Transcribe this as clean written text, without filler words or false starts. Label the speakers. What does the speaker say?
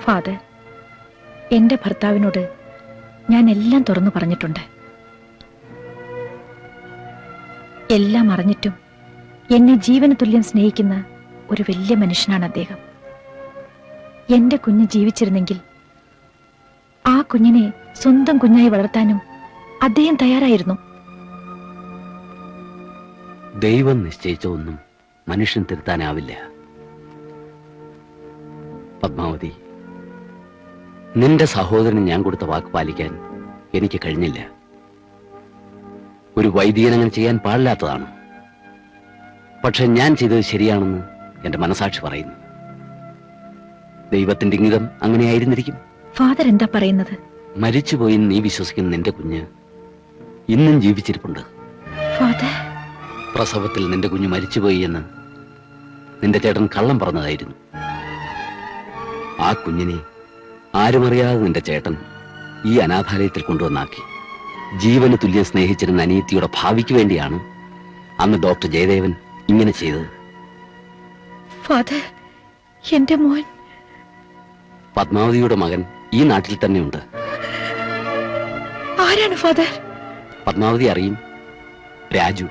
Speaker 1: Father, എന്റെ ഭർത്താവിനോട് ഞാൻ എല്ലാം തുറന്നു പറഞ്ഞിട്ടുണ്ട്. എല്ലാം അറിഞ്ഞിട്ടും എന്നെ ജീവന തുല്യം സ്നേഹിക്കുന്ന ഒരു വലിയ മനുഷ്യനാണ് അദ്ദേഹം. എന്റെ കുഞ്ഞ് ജീവിച്ചിരുന്നെങ്കിൽ ആ കുഞ്ഞിനെ സ്വന്തം കുഞ്ഞായി വളർത്താനും അദ്ദേഹം തയ്യാറായിരുന്നു.
Speaker 2: ദൈവം നിശ്ചയിച്ച ഒന്നും മനുഷ്യൻ തിരുത്താനാവില്ല. പത്മാവതി, നിന്റെ സഹോദരന് ഞാൻ കൊടുത്ത വാക്ക് പാലിക്കാൻ എനിക്ക് കഴിഞ്ഞില്ല. ഒരു വൈദികൻ അങ്ങനെ ചെയ്യാൻ പാടില്ലാത്തതാണ്. പക്ഷെ ഞാൻ ചെയ്തത് ശരിയാണെന്ന് എന്റെ മനസാക്ഷി പറയുന്നു. ദൈവത്തിന്റെ ഇംഗിതം അങ്ങനെയായിരുന്നിരിക്കും.
Speaker 1: ഫാദർ എന്താ പറയുന്നത്?
Speaker 2: മരിച്ചുപോയി നീ വിശ്വസിക്കുന്ന നിന്റെ കുഞ്ഞ് ഇന്നും ജീവിച്ചിരിപ്പുണ്ട്.
Speaker 1: ഫാദർ,
Speaker 2: പ്രസവത്തിൽ നിന്റെ കുഞ്ഞ് മരിച്ചുപോയി എന്ന് നിന്റെ ചേട്ടൻ കള്ളം പറഞ്ഞതായിരുന്നു. ആ കുഞ്ഞിനെ ആരുമറിയാതെ നിന്റെ ചേട്ടൻ ഈ അനാഥാലയത്തിൽ കൊണ്ടുവന്നാക്കി. ജീവന് തുല്യം സ്നേഹിച്ചിരുന്ന അനിയത്തിയുടെ ഭാവിക്ക് വേണ്ടിയാണ് അന്ന് ഡോക്ടർ ജയദേവൻ ഇങ്ങനെ ചെയ്തത്.
Speaker 1: ഫാദർ, എന്റെ മോൻ.
Speaker 2: പത്മാവതിയുടെ മകൻ ഈ നാട്ടിൽ തന്നെയുണ്ട്.
Speaker 1: ആരാണ് ഫാദർ?
Speaker 2: പത്മാവതി അറിയും, രാജു.